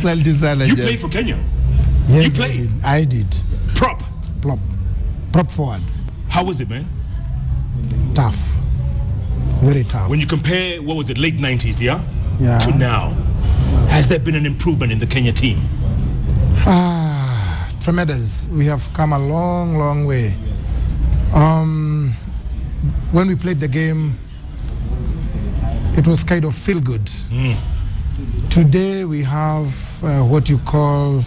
You played for Kenya? Yes, you played? I did. Prop Forward. How was it, man? Tough. Very tough. When you compare, what was it, late 90s, yeah? Yeah. To now, has there been an improvement in the Kenya team? Tremendous. We have come a long, long way. When we played the game, it was kind of feel good. Today we have what you call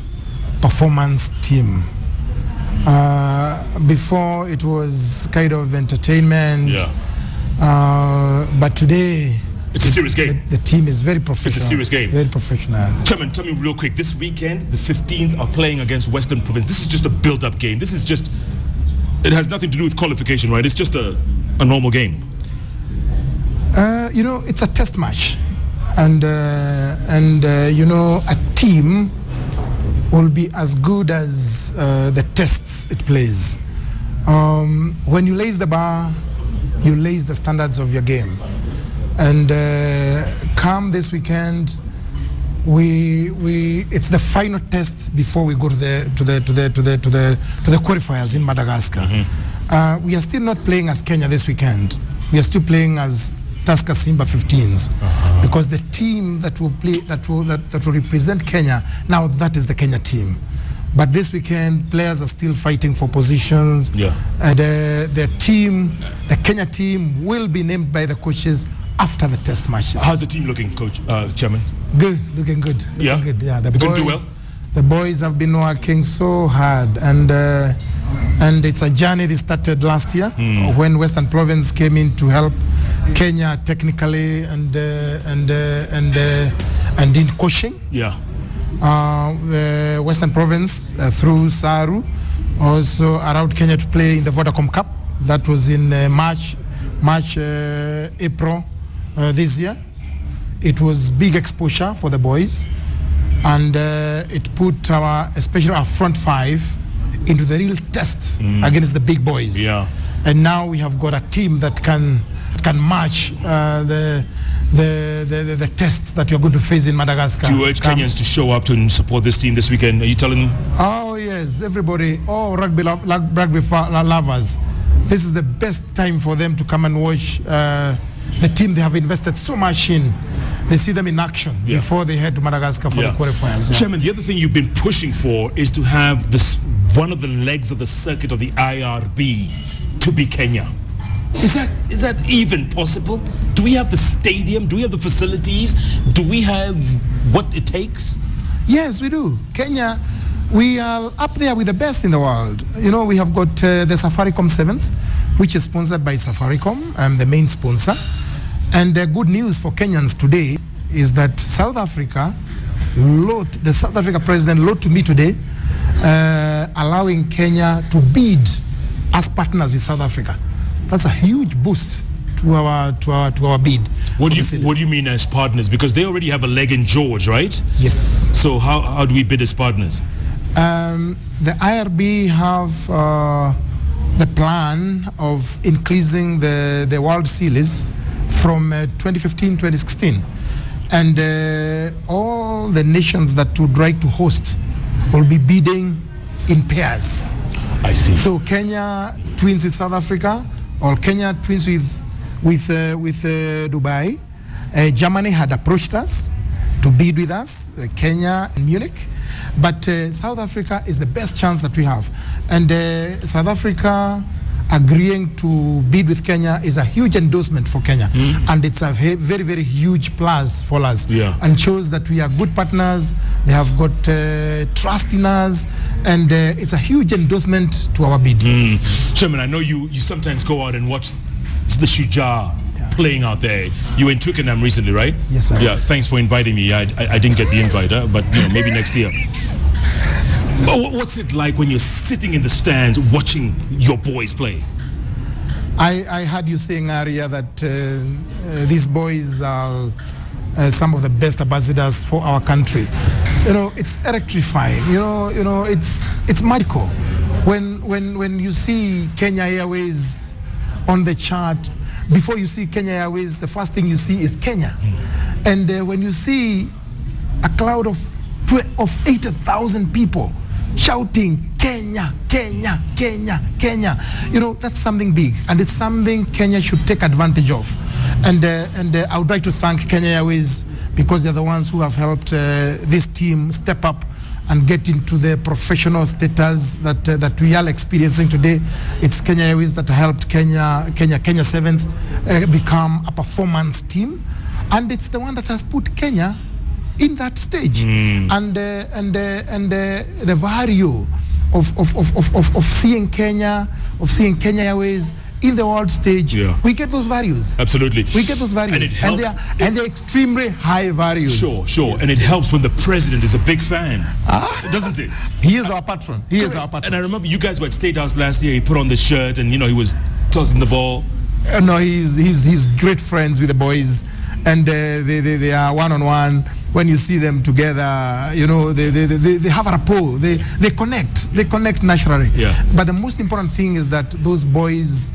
performance team. Before it was kind of entertainment. Yeah. But today it's a serious game. The team is very professional. It's a serious game. Very professional. Chairman, tell me real quick, this weekend the 15s are playing against Western Province. This is just a build-up game. This is just, it has nothing to do with qualification, right? It's just a normal game. You know, it's a test match, and you know, a team will be as good as the tests it plays. When you raise the bar, you raise the standards of your game. And come this weekend, it's the final test before we go to the qualifiers in Madagascar. We are still not playing as Kenya this weekend. We are still playing as Tusker Simba 15s, because the team that will play, that will represent Kenya, now that is the Kenya team. But this weekend, players are still fighting for positions. Yeah. And the Kenya team, will be named by the coaches after the test matches. How's the team looking, Coach, Chairman? Good, looking good. Yeah? Good, yeah. The boys do well? The boys have been working so hard, and it's a journey that started last year when Western Province came in to help Kenya technically and in coaching. Yeah. The Western Province through Saru also allowed Kenya to play in the Vodacom Cup. That was in April this year. It was big exposure for the boys, and it put especially our front five into the real test against the big boys. Yeah. And now we have got a team that can match the tests that you're going to face in Madagascar. Do you urge Kenyans to show up to support this team this weekend? Are you telling them? Oh yes, everybody, all rugby lovers. This is the best time for them to come and watch the team they have invested so much in. They see them in action before they head to Madagascar for the qualifiers. Yeah. Chairman, the other thing you've been pushing for is to have this, one of the legs of the circuit of the IRB to be Kenya. Is that even possible? Do we have the stadium? Do we have the facilities? Do we have what it takes? Yes, we do. Kenya, we are up there with the best in the world. You know, we have got the Safaricom Sevens, which is sponsored by Safaricom. I'm the main sponsor. And the good news for Kenyans today is that South Africa, the South Africa president wrote to me today, allowing Kenya to bid as partners with South Africa. That's a huge boost to our bid. What do you mean as partners? Because they already have a leg in George, right? Yes. So how do we bid as partners? The IRB have the plan of increasing the World Series from 2015-2016, and all the nations that would like to host will be bidding in pairs. I see. So Kenya twins with South Africa, or Kenya twins with Dubai. Germany had approached us to bid with us, Kenya and Munich, but South Africa is the best chance that we have, and South Africa agreeing to bid with Kenya is a huge endorsement for Kenya, and it's a very, very huge plus for us, and shows that we are good partners. They have got trust in us, and it's a huge endorsement to our bid. Chairman, I know you sometimes go out and watch the Shujaa playing out there. You were in Twickenham recently, right? Yes, sir. Yeah, thanks for inviting me. I didn't get the invite, but you know, maybe next year. What's it like when you're sitting in the stands watching your boys play? I heard you saying earlier that these boys are some of the best ambassadors for our country. You know, it's electrifying. You know, it's magical. When you see Kenya Airways on the chart, before you see Kenya Airways, the first thing you see is Kenya. And when you see a cloud of of 80,000 people shouting Kenya, Kenya, Kenya, Kenya. You know, that's something big, and it's something Kenya should take advantage of. And I would like to thank Kenya Airways, because they're the ones who have helped this team step up and get into the professional status that we are experiencing today. It's Kenya Airways that helped Kenya Sevens become a performance team, and it's the one that has put Kenya in that stage. And the value of seeing Kenya Airways in the world stage, we get those values. Absolutely. We get those values. And it helps. And they're extremely high values. Sure. Yes, and it helps when the president is a big fan. Doesn't it? He is our patron. He is our patron. And I remember you guys were at State House last year. He put on the shirt and, you know, he was tossing the ball. No, he's great friends with the boys. And they are one-on-one. When you see them together, you know, they have a rapport. They connect naturally. Yeah. But the most important thing is that those boys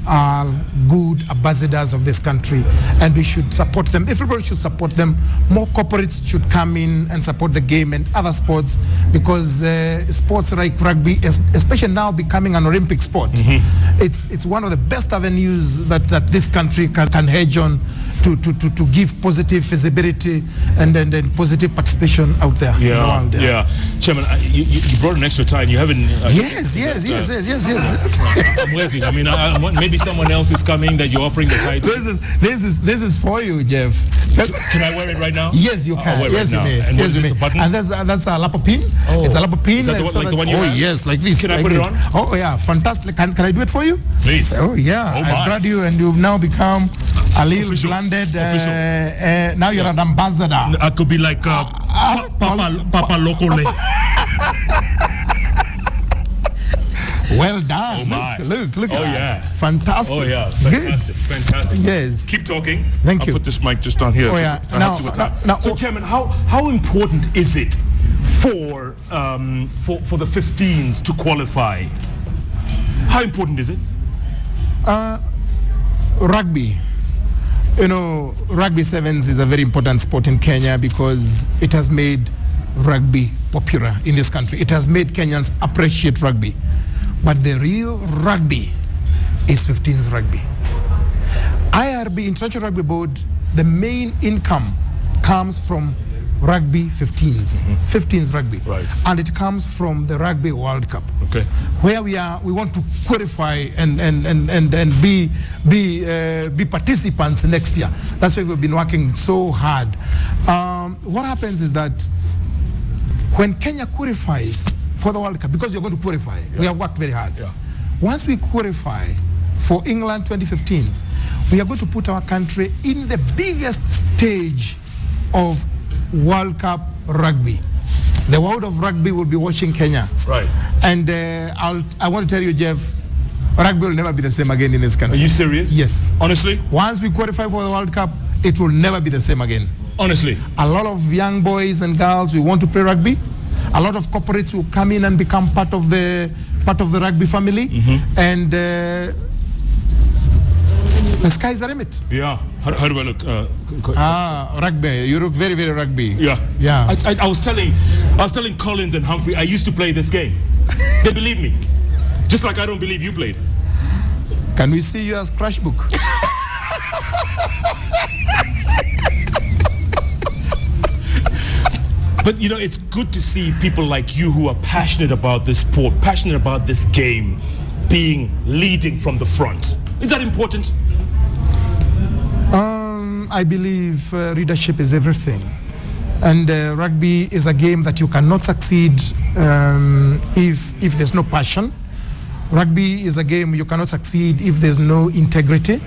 are good ambassadors of this country, and we should support them. Everybody should support them. More corporates should come in and support the game and other sports, because sports like rugby, especially now becoming an Olympic sport, it's one of the best avenues that this country can hedge on to give positive visibility and then positive participation out there in the world. Yeah. Chairman, you brought an extra tie. You haven't. Yes. I'm waiting. I mean, maybe someone else is coming that you're offering the tie to. This is for you, Jeff. Can I wear it right now? Yes, you can. Yes, you may. And yes, is this a button? And that's a lapel pin. Oh. It's a lapel pin. Is that the one you have? Yes, like this. Can I like put this. it on? Oh yeah, fantastic. Can I do it for you? Please. Oh yeah. I've got you, and you've now become a little blended. Now you're an ambassador. I could be like Papa Lokole. Well done. Oh my. Look Oh at that. yeah. Fantastic. Oh yeah. Fantastic. Yes. Keep talking. Thank you. I'll put this mic just down here. Oh yeah. So Chairman, how important is it for the 15s to qualify? How important is it? Rugby. You know, rugby sevens is a very important sport in Kenya, because it has made rugby popular in this country. It has made Kenyans appreciate rugby. But the real rugby is 15s rugby. IRB, International Rugby Board, the main income comes from rugby 15s, 15s rugby. Right. And it comes from the Rugby World Cup. Okay. Where we want to qualify and be participants next year. That's why we've been working so hard. What happens is that when Kenya qualifies for the World Cup, because you're going to qualify, we have worked very hard. Yeah. Once we qualify for England 2015, we are going to put our country in the biggest stage of World Cup rugby. The world of rugby will be watching Kenya. Right. And I want to tell you, Jeff, rugby will never be the same again in this country. Are you serious? Yes. Honestly? Once we qualify for the World Cup, it will never be the same again. Honestly? A lot of young boys and girls will want to play rugby. A lot of corporates will come in and become part of the rugby family. And the sky's the limit. Yeah. How do I look? Rugby. You look very, very rugby. Yeah. I was telling Collins and Humphrey I used to play this game. They believe me. Just like I don't believe you played. Can we see you as crash book? But you know, it's good to see people like you who are passionate about this sport, passionate about this game, leading from the front. Is that important? I believe leadership is everything. And rugby is a game that you cannot succeed if there's no passion. Rugby is a game you cannot succeed if there's no integrity.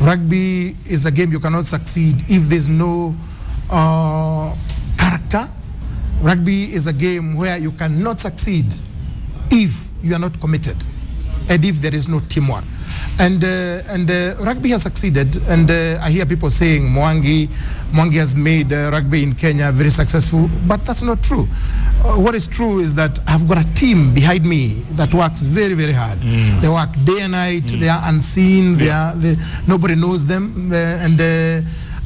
Rugby is a game you cannot succeed if there's no character. Rugby is a game where you cannot succeed if you are not committed and if there is no teamwork. And rugby has succeeded, and I hear people saying Mwangi has made rugby in Kenya very successful, but that's not true. What is true is that I've got a team behind me that works very, very hard. They work day and night, they are unseen, nobody knows them, and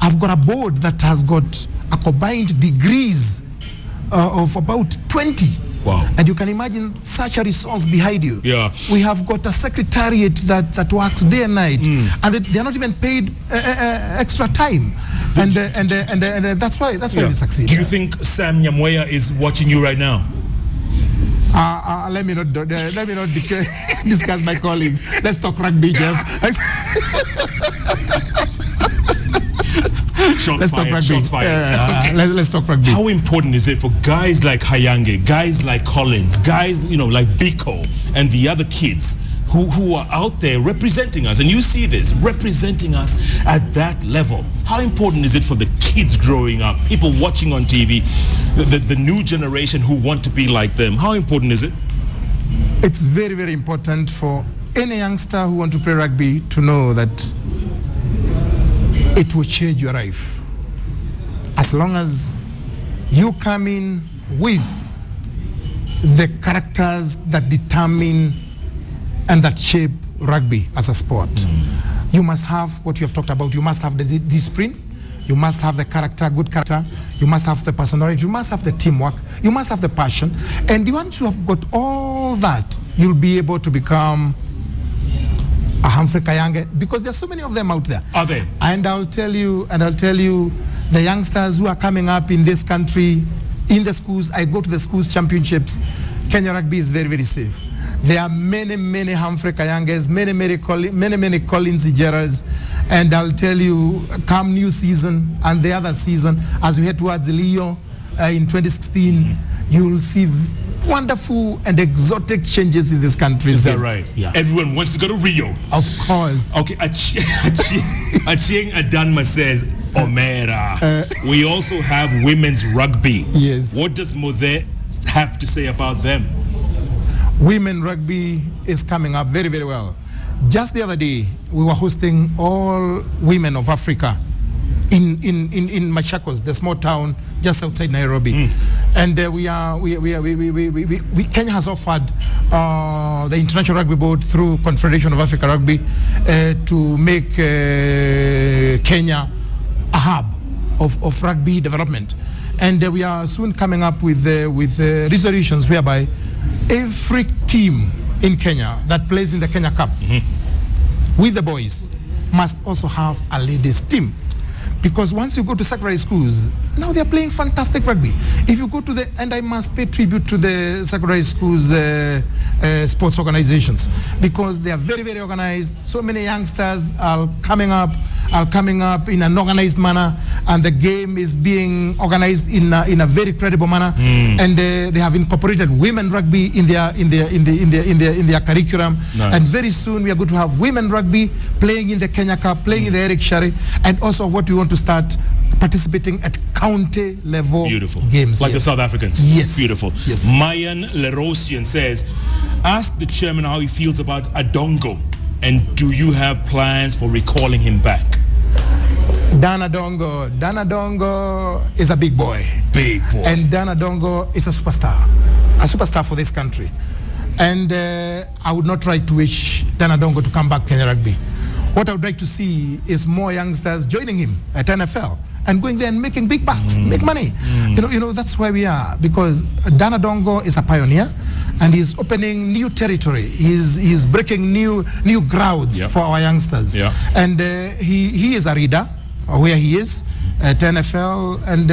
I've got a board that has got a combined degrees of about 20. Wow. And you can imagine such a resource behind you. Yeah. We have got a secretariat that works day and night, and they are not even paid extra time. And that's why we succeed. Do you think Sam Nyamweya is watching you right now? Let me not discuss my colleagues. Let's talk rugby, Jeff. Shots fired. Okay. Let's talk rugby. How important is it for guys like Koinange, guys like Collins, guys like Biko and the other kids who are out there representing us, and you see this, representing us at that level? How important is it for the kids growing up, people watching on TV, the new generation who want to be like them? How important is it? It's very, very important for any youngster who want to play rugby to know that it will change your life. As long as you come in with the characters that determine and that shape rugby as a sport. You must have what you have talked about. You must have the discipline. You must have the character, good character. You must have the personality. You must have the teamwork. You must have the passion. And once you have got all that, you'll be able to become a Humphrey Koinange, because there's so many of them out there. Are they? And I'll tell you, the youngsters who are coming up in this country, in the schools, I go to the schools championships, Kenyan Rugby is very, very safe. There are many Humphrey Koinanges, many Collins Ijeras, and I'll tell you, come new season and the other season, as we head towards Rio in 2016, you will see wonderful and exotic changes in this country. Is that right? Yeah. Everyone wants to go to Rio. Of course. Okay, Achieng Adanma says, Omera. We also have women's rugby. Yes. What does Muthee have to say about them? Women rugby is coming up very, very well. Just the other day, we were hosting all women of Africa in Machakos, the small town just outside Nairobi. And Kenya has offered the International Rugby Board through Confederation of Africa Rugby to make Kenya a hub of rugby development. And we are soon coming up with resolutions whereby every team in Kenya that plays in the Kenya Cup with the boys must also have a ladies team. Because once you go to secondary schools, now they're playing fantastic rugby. If you go to and I must pay tribute to the secondary schools sports organizations, because they are very, very organized. So many youngsters are coming up in an organized manner, and the game is being organized in a very credible manner. And they have incorporated women rugby in their curriculum. Nice. And very soon we are going to have women rugby playing in the Kenya Cup, playing in the Eric Shari, and also what we want to start participating at county level games. Like the South Africans. Yes. Beautiful. Yes. Mayan Lerosian says, ask the chairman how he feels about Adongo, and do you have plans for recalling him back? Dan Adongo is a big boy. Big boy. And Dan Adongo is a superstar for this country. And I would not like to wish Dan Adongo to come back Kenya Rugby. What I would like to see is more youngsters joining him at NFL and going there and making big bucks, make money. You know, that's where we are, because Dan Adongo is a pioneer and he's opening new territory. He's breaking new grounds for our youngsters. And he is a reader where he is at NFL, and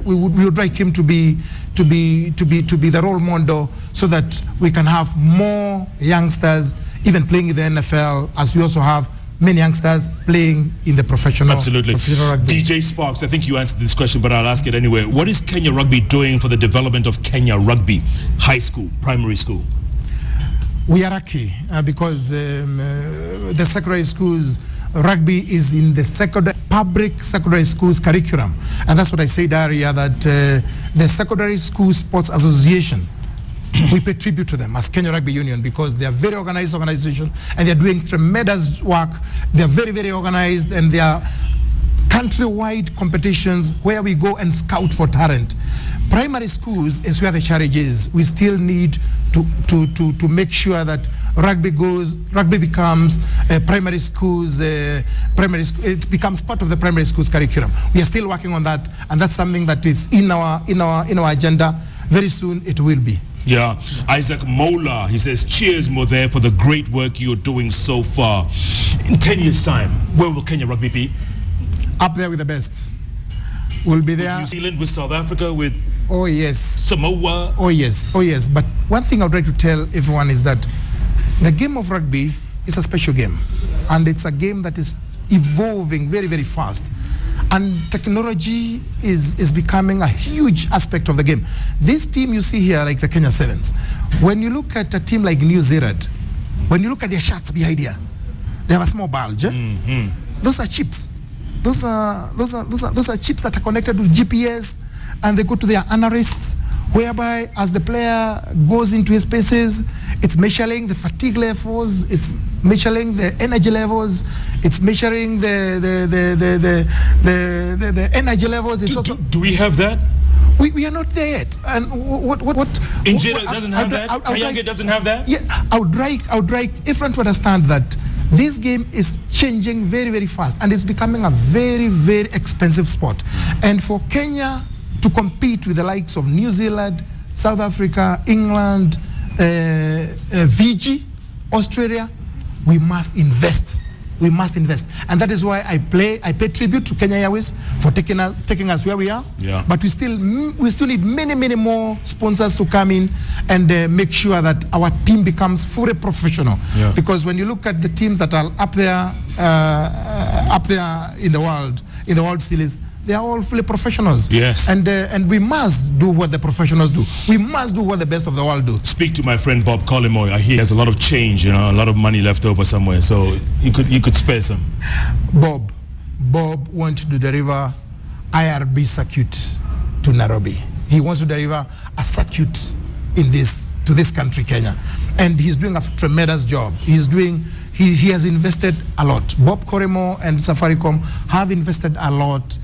we would like him to be the role model, so that we can have more youngsters even playing in the NFL, as we also have many youngsters playing in the professional. Absolutely. Rugby. DJ Sparks, I think you answered this question, but I'll ask it anyway. What is Kenya Rugby doing for the development of Kenya Rugby, high school, primary school? We are lucky because the secondary schools, rugby is in the public secondary schools curriculum. And that's what I said earlier, that the Secondary School Sports Association, we pay tribute to them as Kenya Rugby Union, because they are very organized organization and they are doing tremendous work. They are very, very organized, and they are country-wide competitions where we go and scout for talent. Primary schools is where the challenge is. We still need to make sure that rugby becomes primary schools, it becomes part of the primary schools curriculum. We are still working on that, and that's something that is in our agenda. Very soon it will be. Yeah. Isaac Mola, he says, cheers, Muthee, for the great work you're doing so far. In 10 years' time, where will Kenya Rugby be? Up there with the best. We'll be there. With New Zealand, with South Africa, with oh yes, Samoa. Oh yes, oh yes. But one thing I would like to tell everyone is that the game of rugby is a special game, and it's a game that is evolving very, very fast. And technology is becoming a huge aspect of the game. This team you see here, like the Kenya Sevens, when you look at a team like New Zealand, when you look at their shots behind here, they have a small bulge. Those are chips. Those are chips that are connected to GPS, and they go to their analysts, whereby as the player goes into his spaces, it's measuring the fatigue levels, it's measuring the energy levels, it's measuring the energy levels. It's do we have that? We are not there yet. And Injera doesn't have that? Koinange doesn't have that? Yeah, I would like everyone to understand that this game is changing very, very fast, and it's becoming a very, very expensive sport. And for Kenya to compete with the likes of New Zealand, South Africa, England, Fiji, Australia, we must invest. We must invest, and that is why I pay tribute to Kenya Airways for taking us where we are. Yeah. But we still need many more sponsors to come in and make sure that our team becomes fully professional. Yeah. Because when you look at the teams that are up there in the world series, they are all fully professionals. Yes. And we must do what the professionals do. We must do what the best of the world do. Speak to my friend Bob Collimoy. I hear he has a lot of change, a lot of money left over somewhere. So you could spare some. Bob wants to deliver IRB circuit to Nairobi. He wants to deliver a circuit to this country, Kenya. And he's doing a tremendous job. He has invested a lot. Bob Collimoy and Safaricom have invested a lot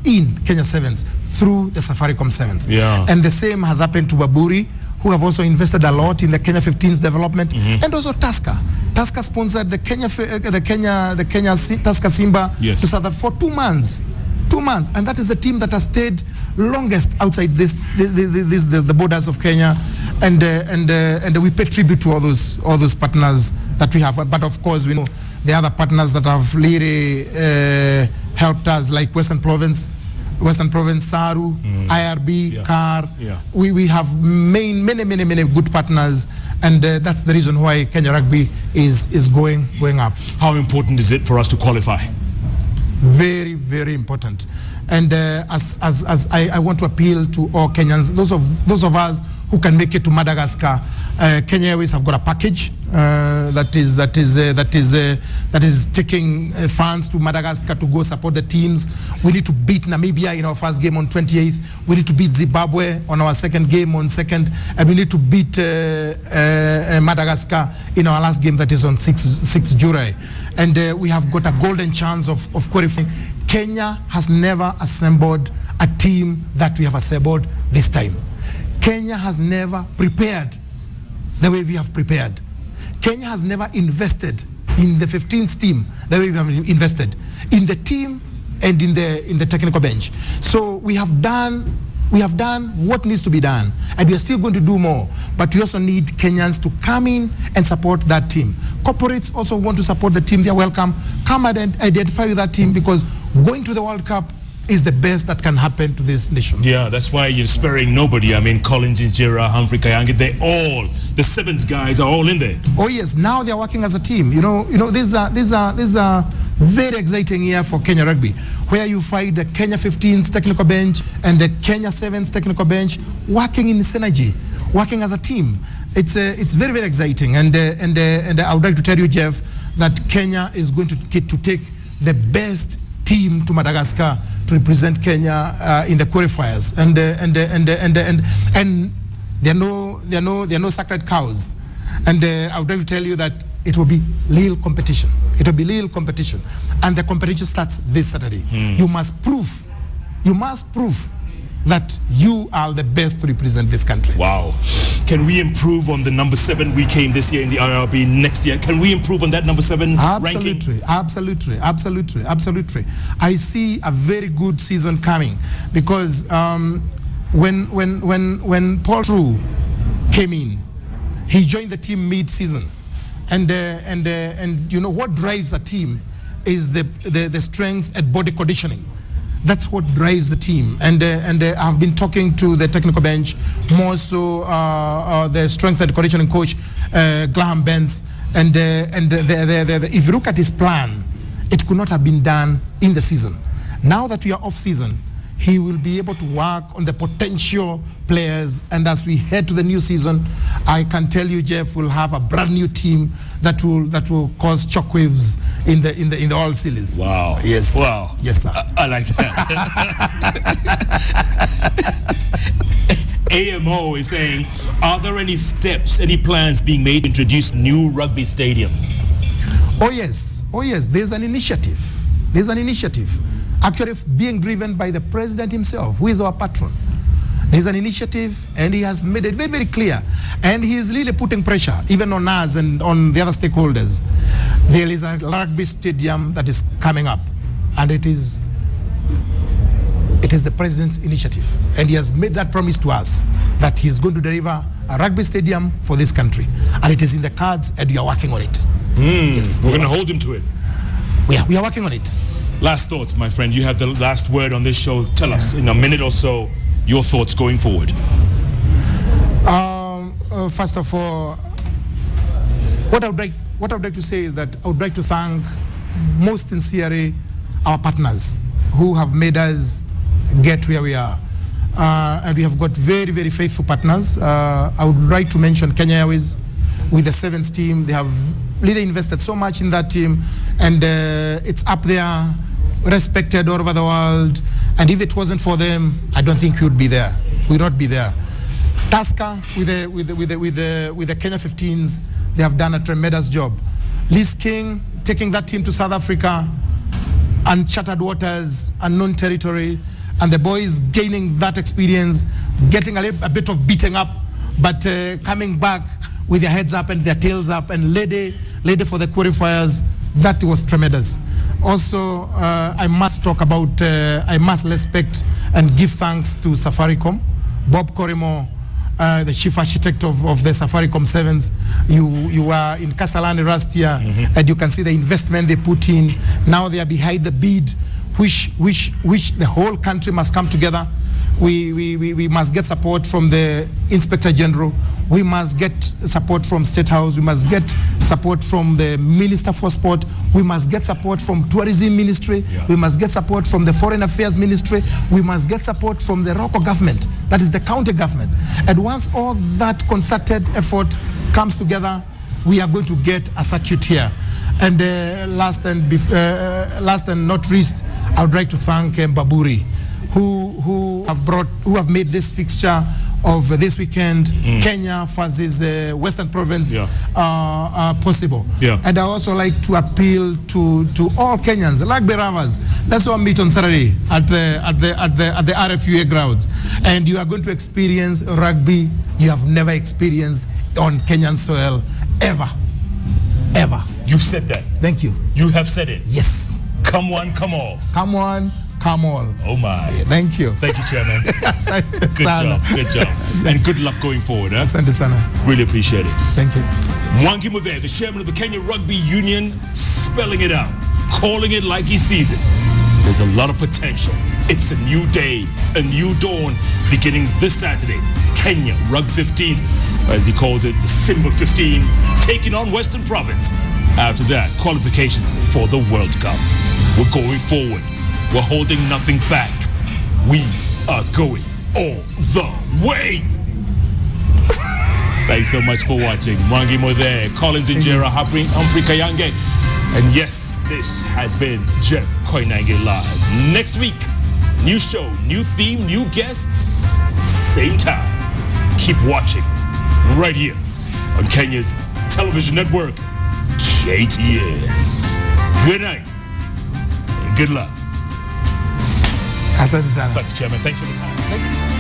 in Kenya Sevens through the Safaricom Sevens. Yeah. And the same has happened to Baburi, who have also invested a lot in the Kenya 15s development, and also Tusker. Tusker sponsored the Kenya Tusker Simba to South Africa for 2 months. 2 months, and that is the team that has stayed longest outside the borders of Kenya, and we pay tribute to all those partners that we have. But of course, we know the other partners that have really helped us, like Western Province, Saru, IRB, CAR. Yeah. We have many good partners, and that's the reason why Kenya Rugby is going up. How important is it for us to qualify? Very, very important. And as I want to appeal to all Kenyans, those of us who can make it to Madagascar, Kenya Airways have got a package that is taking funds to Madagascar to go support the teams. We need to beat Namibia in our first game on 28th. We need to beat Zimbabwe on our second game on 2nd, and we need to beat Madagascar in our last game that is on 6th July. And we have got a golden chance of qualifying. Kenya has never assembled a team that we have assembled this time. Kenya has never prepared the way we have prepared. Kenya has never invested in the 15th team the way we have invested in the team and in the technical bench. So we have done what needs to be done, and we are still going to do more. But we also need Kenyans to come in and support that team. Corporates also want to support the team. They are welcome. Come and identify with that team, because going to the World Cup is the best that can happen to this nation. Yeah, that's why you're sparing nobody. I mean, Collins, Injera, Humphrey, Koinange, the Sevens guys are all in there. Oh yes, now they're working as a team. These are very exciting year for Kenya Rugby, where you find the Kenya 15's technical bench and the Kenya 7's technical bench working in synergy, working as a team. It's very, very exciting, and I would like to tell you, Jeff, that Kenya is going to take the best team to Madagascar to represent Kenya in the qualifiers, and there are no sacred cows, and I would like to tell you that it will be real competition. It will be real competition, and the competition starts this Saturday. You must prove that you are the best to represent this country. Wow. Can we improve on the number 7 we came this year in the IRB next year? Can we improve on that number 7 ranking? Absolutely. I see a very good season coming because when Paul True came in, he joined the team mid-season, and you know what drives a team is the strength and body conditioning. That's what drives the team, and I've been talking to the technical bench, more so the strength and conditioning coach, Graham Benz, and if you look at his plan, it could not have been done in the season. Now that we are off season, he will be able to work on the potential players, and as we head to the new season, I can tell you, Jeff, will have a brand new team that will cause shockwaves in the all series. Wow. Yes. Wow. Yes, sir. I like that. AMO is saying, are there any steps, any plans being made to introduce new rugby stadiums? Oh yes. There's an initiative. Actually being driven by the president himself, who is our patron. There's an initiative, and he has made it very, very clear. And he is really putting pressure, even on us and on the other stakeholders. There is a rugby stadium that is coming up, and it is the president's initiative. And he has made that promise to us that he is going to deliver a rugby stadium for this country. And it is in the cards, and we are working on it. Yes, we're going to hold him to it. We are working on it. Last thoughts, my friend. You have the last word on this show. Tell us in a minute or so your thoughts going forward. First of all, what I would like to say is that I would like to thank most sincerely our partners who have made us get where we are. And we have got very, very faithful partners. I would like to mention Kenya Airways with the Sevens team. They have really invested so much in that team, and it's up there, respected all over the world. And if it wasn't for them, I don't think we would be there. We would not be there. Tusker with the Kenya 15s, they have done a tremendous job. Liz King taking that team to South Africa, uncharted waters, unknown territory, and the boys gaining that experience, getting a bit of beating up, but coming back with their heads up and their tails up, and lady for the qualifiers. That was tremendous. Also, I must talk about, I must respect and give thanks to Safaricom. Bob Corimo, the chief architect of the Safaricom Sevens. You were in Kasarani last year, and you can see the investment they put in. Now they are behind the bid, which the whole country must come together. We must get support from the Inspector General. We must get support from State House. We must get support from the Minister for Sport. We must get support from Tourism Ministry. Yeah. We must get support from the Foreign Affairs Ministry. We must get support from the local government, that is the county government. And once all that concerted effort comes together, we are going to get a circuit here. And last and not least, I would like to thank Baburi, who have made this fixture of this weekend, Kenya versus Western Province, possible. Yeah. And I also like to appeal to all Kenyans, rugby lovers. Let's all meet on Saturday at the RFUA grounds, and you are going to experience rugby you have never experienced on Kenyan soil ever. You've said that. Thank you. You have said it. Yes. Come one, come all. Come one, come all. Oh my. Thank you. Thank you, Chairman. Good job. And good luck going forward. Really appreciate it. Thank you. Mwangi Muthee, the chairman of the Kenyan Rugby Union, spelling it out, calling it like he sees it. There's a lot of potential. It's a new day, a new dawn, beginning this Saturday. Kenya Rugby 15s, as he calls it, the Simba 15, taking on Western Province. After that, qualifications for the World Cup. We're going forward. We're holding nothing back. We are going all the way. Thanks so much for watching. Mwangi Muthee, Collins Injera, Humphrey Kayange. And yes, this has been Jeff Koinange Live. Next week, new show, new theme, new guests, same time. Keep watching right here on Kenya's television network, KTN. Good night and good luck. Asante sana. Asante, Chairman. Thanks for the time.